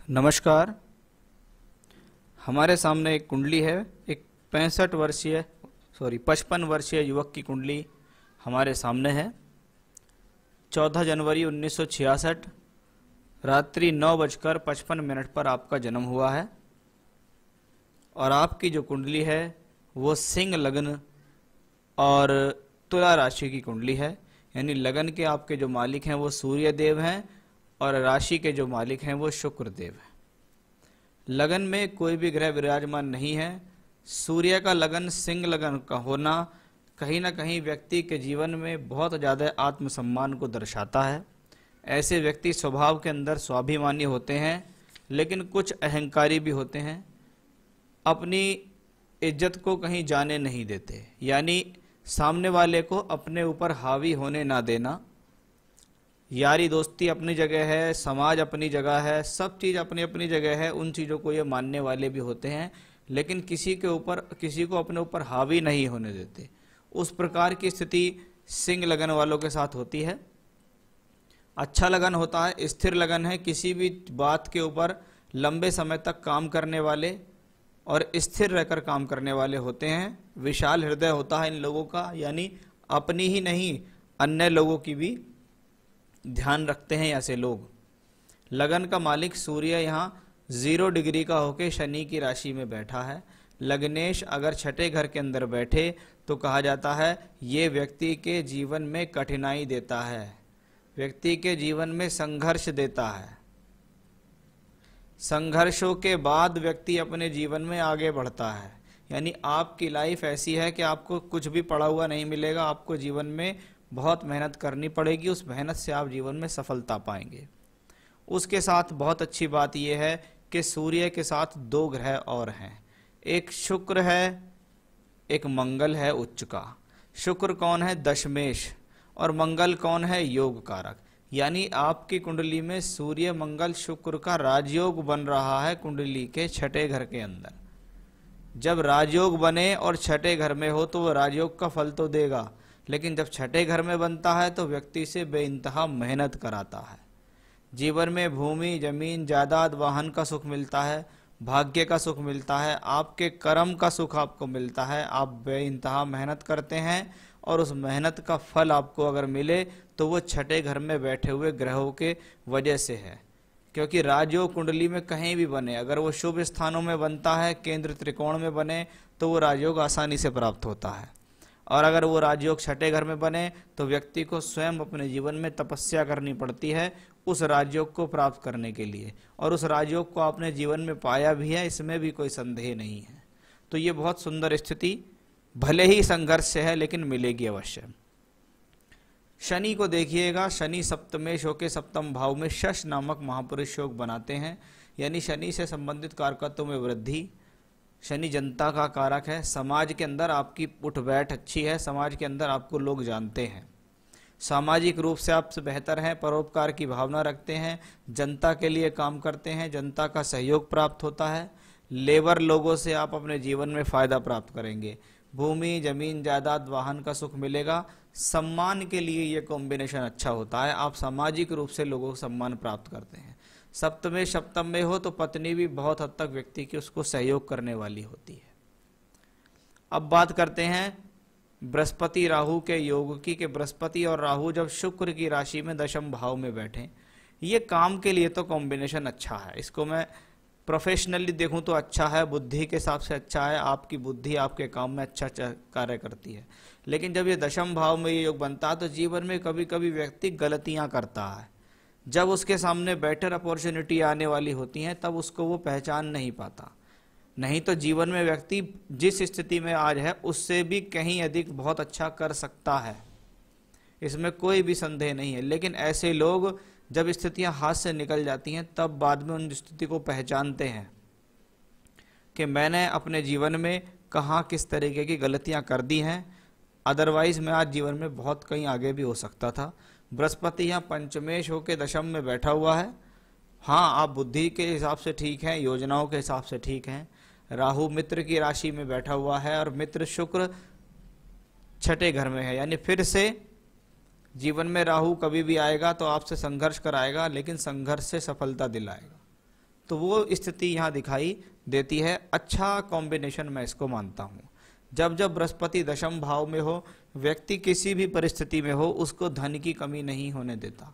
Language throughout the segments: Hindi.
नमस्कार। हमारे सामने एक कुंडली है। एक 55 वर्षीय युवक की कुंडली हमारे सामने है। 14 जनवरी 1966 रात्रि 9:55 पर आपका जन्म हुआ है और आपकी जो कुंडली है वो सिंह लगन और तुला राशि की कुंडली है। यानी लगन के आपके जो मालिक हैं वो सूर्य देव हैं और राशि के जो मालिक हैं वो शुक्र देव हैं। लगन में कोई भी ग्रह विराजमान नहीं है। सूर्य का लगन सिंह लगन का होना कहीं ना कहीं व्यक्ति के जीवन में बहुत ज़्यादा आत्मसम्मान को दर्शाता है। ऐसे व्यक्ति स्वभाव के अंदर स्वाभिमानी होते हैं, लेकिन कुछ अहंकारी भी होते हैं। अपनी इज्जत को कहीं जाने नहीं देते, यानी सामने वाले को अपने ऊपर हावी होने ना देना। यारी दोस्ती अपनी जगह है, समाज अपनी जगह है, सब चीज़ अपनी अपनी जगह है। उन चीज़ों को ये मानने वाले भी होते हैं, लेकिन किसी को अपने ऊपर हावी नहीं होने देते। उस प्रकार की स्थिति सिंह लगन वालों के साथ होती है। अच्छा लगन होता है, स्थिर लगन है, किसी भी बात के ऊपर लंबे समय तक काम करने वाले और स्थिर रहकर काम करने वाले होते हैं। विशाल हृदय होता है इन लोगों का, यानी अपनी ही नहीं अन्य लोगों की भी ध्यान रखते हैं ऐसे लोग। लगन का मालिक सूर्य यहाँ 0 डिग्री का होकर शनि की राशि में बैठा है। लग्नेश अगर छठे घर के अंदर बैठे तो कहा जाता है ये व्यक्ति के जीवन में कठिनाई देता है, व्यक्ति के जीवन में संघर्ष देता है। संघर्षों के बाद व्यक्ति अपने जीवन में आगे बढ़ता है। यानी आपकी लाइफ ऐसी है कि आपको कुछ भी पड़ा हुआ नहीं मिलेगा, आपको जीवन में बहुत मेहनत करनी पड़ेगी। उस मेहनत से आप जीवन में सफलता पाएंगे। उसके साथ बहुत अच्छी बात यह है कि सूर्य के साथ 2 ग्रह और हैं, एक शुक्र है, एक मंगल है उच्च का। शुक्र कौन है? दशमेश। और मंगल कौन है? योग कारक। यानी आपकी कुंडली में सूर्य मंगल शुक्र का राजयोग बन रहा है कुंडली के छठे घर के अंदर। जब राजयोग बने और छठे घर में हो तो वो राजयोग का फल तो देगा, लेकिन जब छठे घर में बनता है तो व्यक्ति से बेइंतहा मेहनत कराता है। जीवन में भूमि, जमीन, जायदाद, वाहन का सुख मिलता है, भाग्य का सुख मिलता है, आपके कर्म का सुख आपको मिलता है। आप बेइंतहा मेहनत करते हैं और उस मेहनत का फल आपको अगर मिले तो वो छठे घर में बैठे हुए ग्रहों के वजह से है। क्योंकि राजयोग कुंडली में कहीं भी बने, अगर वो शुभ स्थानों में बनता है, केंद्र त्रिकोण में बने, तो वो राजयोग आसानी से प्राप्त होता है। और अगर वो राजयोग छठे घर में बने तो व्यक्ति को स्वयं अपने जीवन में तपस्या करनी पड़ती है उस राजयोग को प्राप्त करने के लिए, और उस राजयोग को आपने जीवन में पाया भी है, इसमें भी कोई संदेह नहीं है। तो ये बहुत सुंदर स्थिति भले ही संघर्ष से है, लेकिन मिलेगी अवश्य। शनि को देखिएगा, शनि सप्तमेश होकर सप्तम भाव में शश नामक महापुरुष योग बनाते हैं। यानी शनि से संबंधित कारकत्वों में वृद्धि। शनि जनता का कारक है। समाज के अंदर आपकी उठ बैठ अच्छी है, समाज के अंदर आपको लोग जानते हैं, सामाजिक रूप से आपसे बेहतर हैं, परोपकार की भावना रखते हैं, जनता के लिए काम करते हैं, जनता का सहयोग प्राप्त होता है। लेबर लोगों से आप अपने जीवन में फायदा प्राप्त करेंगे। भूमि, जमीन, जायदाद, वाहन का सुख मिलेगा। सम्मान के लिए ये कॉम्बिनेशन अच्छा होता है, आप सामाजिक रूप से लोगों को सम्मान प्राप्त करते हैं। सप्तम में हो तो पत्नी भी बहुत हद तक व्यक्ति की उसको सहयोग करने वाली होती है। अब बात करते हैं बृहस्पति राहु के योग की, कि बृहस्पति और राहु जब शुक्र की राशि में दशम भाव में बैठे, ये काम के लिए तो कॉम्बिनेशन अच्छा है। इसको मैं प्रोफेशनली देखूं तो अच्छा है, बुद्धि के हिसाब से अच्छा है, आपकी बुद्धि आपके काम में अच्छा कार्य करती है। लेकिन जब ये दशम भाव में ये योग बनता है तो जीवन में कभी कभी व्यक्ति गलतियां करता है। जब उसके सामने बेटर अपॉर्चुनिटी आने वाली होती हैं तब उसको वो पहचान नहीं पाता। नहीं तो जीवन में व्यक्ति जिस स्थिति में आज है उससे भी कहीं अधिक बहुत अच्छा कर सकता है, इसमें कोई भी संदेह नहीं है। लेकिन ऐसे लोग जब स्थितियां हाथ से निकल जाती हैं तब बाद में उन स्थिति को पहचानते हैं कि मैंने अपने जीवन में कहाँ किस तरीके की गलतियां कर दी हैं, अदरवाइज मैं आज जीवन में बहुत कहीं आगे भी हो सकता था। बृहस्पति यहाँ पंचमेश होकर दशम में बैठा हुआ है। हाँ, आप बुद्धि के हिसाब से ठीक हैं, योजनाओं के हिसाब से ठीक हैं। राहु मित्र की राशि में बैठा हुआ है और मित्र शुक्र छठे घर में है। यानी फिर से जीवन में राहु कभी भी आएगा तो आपसे संघर्ष कराएगा, लेकिन संघर्ष से सफलता दिलाएगा। तो वो स्थिति यहाँ दिखाई देती है। अच्छा कॉम्बिनेशन मैं इसको मानता हूँ। जब जब बृहस्पति दशम भाव में हो, व्यक्ति किसी भी परिस्थिति में हो उसको धन की कमी नहीं होने देता।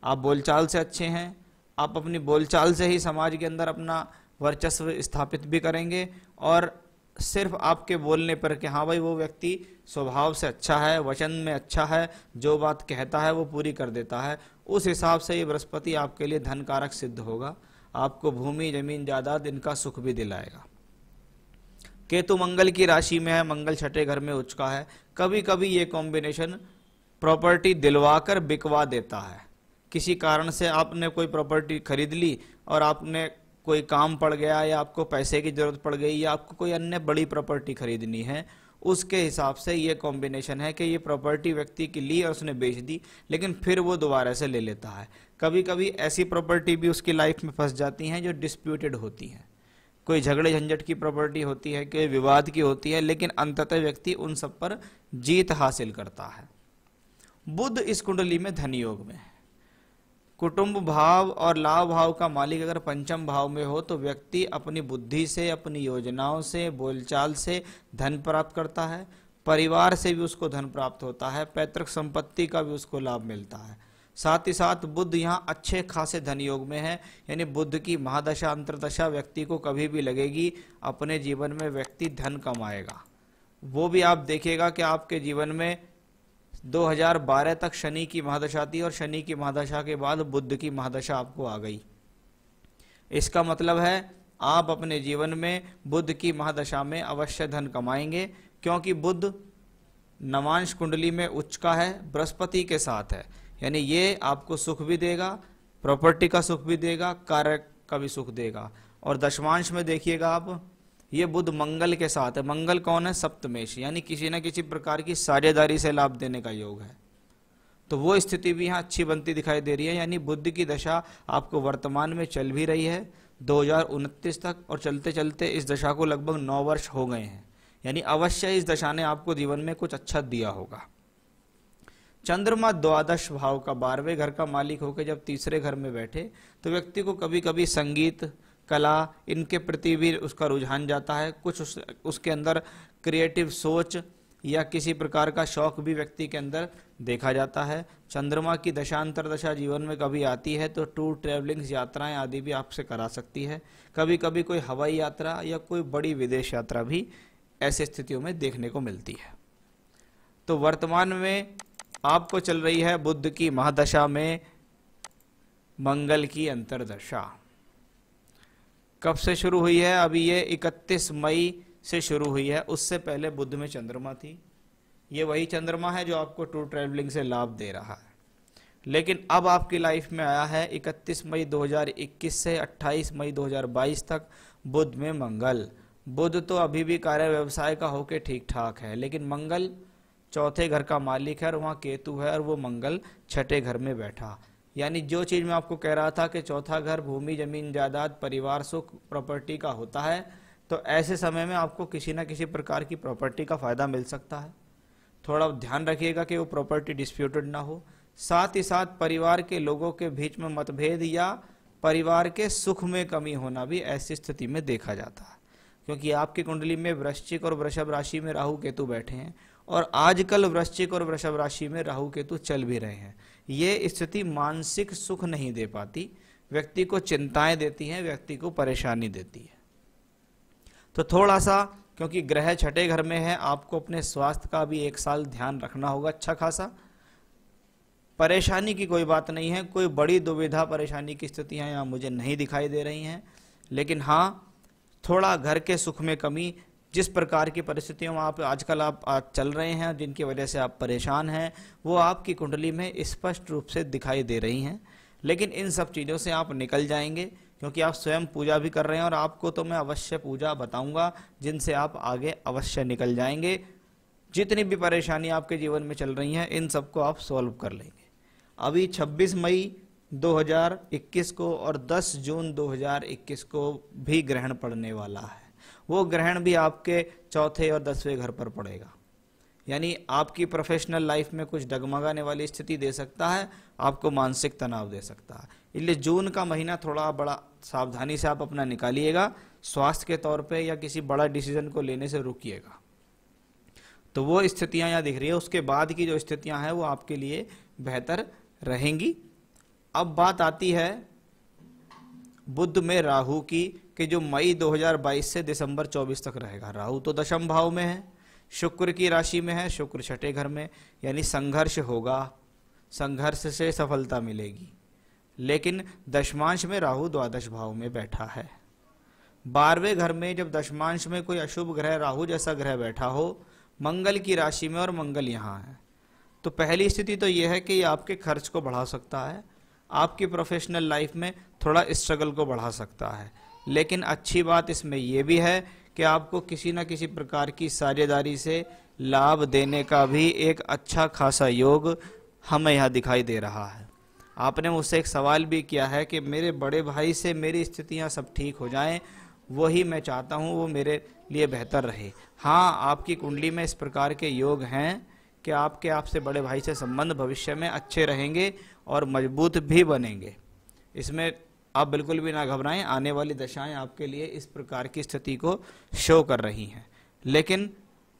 आप बोलचाल से अच्छे हैं, आप अपनी बोलचाल से ही समाज के अंदर अपना वर्चस्व स्थापित भी करेंगे, और सिर्फ आपके बोलने पर कि हाँ भाई वो व्यक्ति स्वभाव से अच्छा है, वचन में अच्छा है, जो बात कहता है वो पूरी कर देता है, उस हिसाब से ये बृहस्पति आपके लिए धन कारक सिद्ध होगा। आपको भूमि जमीन जायदाद इनका सुख भी दिलाएगा। केतु मंगल की राशि में है, मंगल छठे घर में उच्च का है। कभी कभी ये कॉम्बिनेशन प्रॉपर्टी दिलवाकर बिकवा देता है। किसी कारण से आपने कोई प्रॉपर्टी खरीद ली और आपने कोई काम पड़ गया, या आपको पैसे की जरूरत पड़ गई, या आपको कोई अन्य बड़ी प्रॉपर्टी खरीदनी है, उसके हिसाब से ये कॉम्बिनेशन है कि ये प्रॉपर्टी व्यक्ति की ली और उसने बेच दी, लेकिन फिर वो दोबारा से ले लेता है। कभी कभी ऐसी प्रॉपर्टी भी उसकी लाइफ में फंस जाती हैं जो डिस्प्यूटेड होती हैं, कोई झगड़े झंझट की प्रॉपर्टी होती है, कोई विवाद की होती है, लेकिन अंततः व्यक्ति उन सब पर जीत हासिल करता है। बुध इस कुंडली में धन योग में है। कुटुंब भाव और लाभ भाव का मालिक अगर पंचम भाव में हो तो व्यक्ति अपनी बुद्धि से, अपनी योजनाओं से, बोलचाल से धन प्राप्त करता है। परिवार से भी उसको धन प्राप्त होता है, पैतृक संपत्ति का भी उसको लाभ मिलता है। साथ ही साथ बुध यहाँ अच्छे खासे धन योग में है, यानी बुध की महादशा अंतरदशा व्यक्ति को कभी भी लगेगी, अपने जीवन में व्यक्ति धन कमाएगा। वो भी आप देखिएगा कि आपके जीवन में 2012 तक शनि की महादशा थी, और शनि की महादशा के बाद बुध की महादशा आपको आ गई। इसका मतलब है आप अपने जीवन में बुध की महादशा में अवश्य धन कमाएंगे, क्योंकि बुध नवांश कुंडली में उच्च का है, बृहस्पति के साथ है, यानी ये आपको सुख भी देगा, प्रॉपर्टी का सुख भी देगा, कार्य का भी सुख देगा। और दशमांश में देखिएगा आप, ये बुध मंगल के साथ है। मंगल कौन है? सप्तमेश, यानी किसी न किसी प्रकार की साझेदारी से लाभ देने का योग है। तो वो स्थिति भी यहाँ अच्छी बनती दिखाई दे रही है, यानी बुध की दशा आपको वर्तमान में चल भी रही है 2029 तक, और चलते चलते इस दशा को लगभग 9 वर्ष हो गए हैं, यानी अवश्य इस दशा ने आपको जीवन में कुछ अच्छा दिया होगा। चंद्रमा द्वादश भाव का 12वें घर का मालिक होकर जब तीसरे घर में बैठे तो व्यक्ति को कभी कभी संगीत, कला, इनके प्रति भी उसका रुझान जाता है। कुछ उसके अंदर क्रिएटिव सोच या किसी प्रकार का शौक भी व्यक्ति के अंदर देखा जाता है। चंद्रमा की दशांतर दशा जीवन में कभी आती है तो टूर, ट्रैवलिंग्स, यात्राएं आदि भी आपसे करा सकती है। कभी कभी कोई हवाई यात्रा या कोई बड़ी विदेश यात्रा भी ऐसी स्थितियों में देखने को मिलती है। तो वर्तमान में आपको चल रही है बुध की महादशा में मंगल की अंतरदशा। कब से शुरू हुई है? अभी ये 31 मई से शुरू हुई है। उससे पहले बुध में चंद्रमा थी। ये वही चंद्रमा है जो आपको टूर ट्रैवलिंग से लाभ दे रहा है, लेकिन अब आपकी लाइफ में आया है 31 मई 2021 से 28 मई 2022 तक बुध में मंगल। बुध तो अभी भी कार्य व्यवसाय का होके ठीक ठाक है, लेकिन मंगल चौथे घर का मालिक है और वहाँ केतु है, और वो मंगल छठे घर में बैठा। यानी जो चीज़ मैं आपको कह रहा था कि चौथा घर भूमि, जमीन, जायदाद, परिवार, सुख, प्रॉपर्टी का होता है, तो ऐसे समय में आपको किसी न किसी प्रकार की प्रॉपर्टी का फायदा मिल सकता है। थोड़ा ध्यान रखिएगा कि वो प्रॉपर्टी डिस्प्यूटेड ना हो। साथ ही साथ परिवार के लोगों के बीच में मतभेद या परिवार के सुख में कमी होना भी ऐसी स्थिति में देखा जाता है, क्योंकि आपकी कुंडली में वृश्चिक और वृषभ राशि में राहु केतु बैठे हैं, और आजकल वृश्चिक और वृषभ राशि में राहु केतु चल भी रहे हैं। ये स्थिति मानसिक सुख नहीं दे पाती, व्यक्ति को चिंताएं देती हैं, व्यक्ति को परेशानी देती है। तो थोड़ा सा, क्योंकि ग्रह छठे घर में है, आपको अपने स्वास्थ्य का भी 1 साल ध्यान रखना होगा अच्छा खासा। परेशानी की कोई बात नहीं है, कोई बड़ी दुविधा परेशानी की स्थितियां यहाँ मुझे नहीं दिखाई दे रही हैं, लेकिन हाँ थोड़ा घर के सुख में कमी, जिस प्रकार की परिस्थितियों में आप आज चल रहे हैं, जिनकी वजह से आप परेशान हैं, वो आपकी कुंडली में स्पष्ट रूप से दिखाई दे रही हैं। लेकिन इन सब चीज़ों से आप निकल जाएंगे, क्योंकि आप स्वयं पूजा भी कर रहे हैं, और आपको तो मैं अवश्य पूजा बताऊंगा जिनसे आप आगे अवश्य निकल जाएंगे। जितनी भी परेशानी आपके जीवन में चल रही हैं, इन सबको आप सॉल्व कर लेंगे। अभी 26 मई 2021 को और 10 जून 2021 को भी ग्रहण पड़ने वाला है। वो ग्रहण भी आपके चौथे और 10वें घर पर पड़ेगा, यानी आपकी प्रोफेशनल लाइफ में कुछ डगमगाने वाली स्थिति दे सकता है, आपको मानसिक तनाव दे सकता है। इसलिए जून का महीना थोड़ा बड़ा सावधानी से आप अपना निकालिएगा, स्वास्थ्य के तौर पे या किसी बड़ा डिसीजन को लेने से रुकिएगा। तो वो स्थितियां यहाँ दिख रही है, उसके बाद की जो स्थितियां हैं वो आपके लिए बेहतर रहेंगी। अब बात आती है बुध में राहु की, कि जो मई 2022 से दिसंबर 24 तक रहेगा। राहु तो दशम भाव में है, शुक्र की राशि में है, शुक्र छठे घर में, यानी संघर्ष होगा, संघर्ष से सफलता मिलेगी। लेकिन दशमांश में राहु द्वादश भाव में बैठा है। 12वें घर में जब दशमांश में कोई अशुभ ग्रह, राहु जैसा ग्रह बैठा हो मंगल की राशि में, और मंगल यहाँ है, तो पहली स्थिति तो यह है कि ये आपके खर्च को बढ़ा सकता है, आपकी प्रोफेशनल लाइफ में थोड़ा स्ट्रगल को बढ़ा सकता है। लेकिन अच्छी बात इसमें यह भी है कि आपको किसी न किसी प्रकार की साझेदारी से लाभ देने का भी एक अच्छा खासा योग हमें यहाँ दिखाई दे रहा है। आपने मुझसे एक सवाल भी किया है कि मेरे बड़े भाई से मेरी स्थितियाँ सब ठीक हो जाएं, वही मैं चाहता हूँ, वो मेरे लिए बेहतर रहे। हाँ, आपकी कुंडली में इस प्रकार के योग हैं कि आपके आपसे बड़े भाई से संबंध भविष्य में अच्छे रहेंगे और मजबूत भी बनेंगे। इसमें आप बिल्कुल भी ना घबराएं, आने वाली दशाएं आपके लिए इस प्रकार की स्थिति को शो कर रही हैं। लेकिन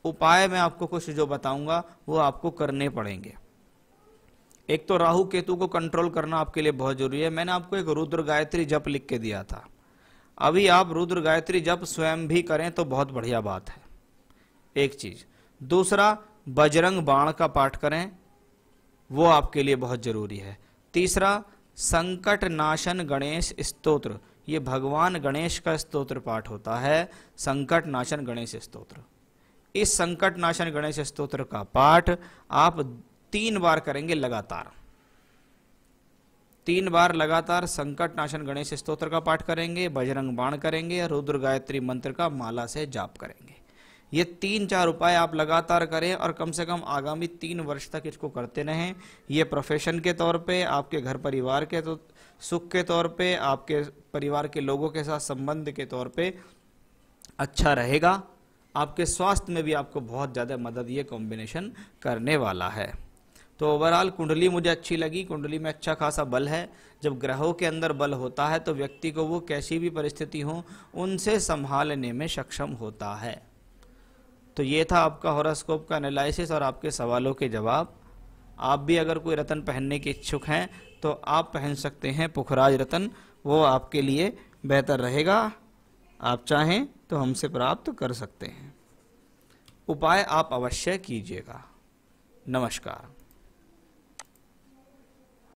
उपाय मैं आपको कुछ जो बताऊंगा वो आपको करने पड़ेंगे। एक तो राहु केतु को कंट्रोल करना आपके लिए बहुत जरूरी है। मैंने आपको एक रुद्र गायत्री जप लिख के दिया था, अभी आप रुद्र गायत्री जप स्वयं भी करें तो बहुत बढ़िया बात है, एक चीज। दूसरा, बजरंग बाण का पाठ करें, वो आपके लिए बहुत जरूरी है। तीसरा, संकट नाशन गणेश स्तोत्र, ये भगवान गणेश का स्तोत्र पाठ होता है, संकट नाशन गणेश स्तोत्र। इस संकट नाशन गणेश स्तोत्र का पाठ आप 3 बार करेंगे लगातार। 3 बार लगातार संकट नाशन गणेश स्तोत्र का पाठ करेंगे, बजरंग बाण करेंगे, रुद्र गायत्री मंत्र का माला से जाप करेंगे। ये 3-4 उपाय आप लगातार करें और कम से कम आगामी 3 वर्ष तक इसको करते रहें। ये प्रोफेशन के तौर पे, आपके घर परिवार के तो सुख के तौर पे, आपके परिवार के लोगों के साथ संबंध के तौर पे अच्छा रहेगा। आपके स्वास्थ्य में भी आपको बहुत ज़्यादा मदद ये कॉम्बिनेशन करने वाला है। तो ओवरऑल कुंडली मुझे अच्छी लगी। कुंडली में अच्छा खासा बल है। जब ग्रहों के अंदर बल होता है तो व्यक्ति को वो कैसी भी परिस्थिति हो उनसे संभालने में सक्षम होता है। तो ये था आपका हॉरोस्कोप का एनालिसिस और आपके सवालों के जवाब। आप भी अगर कोई रत्न पहनने के इच्छुक हैं तो आप पहन सकते हैं पुखराज रत्न, वो आपके लिए बेहतर रहेगा। आप चाहें तो हमसे प्राप्त कर सकते हैं। उपाय आप अवश्य कीजिएगा। नमस्कार।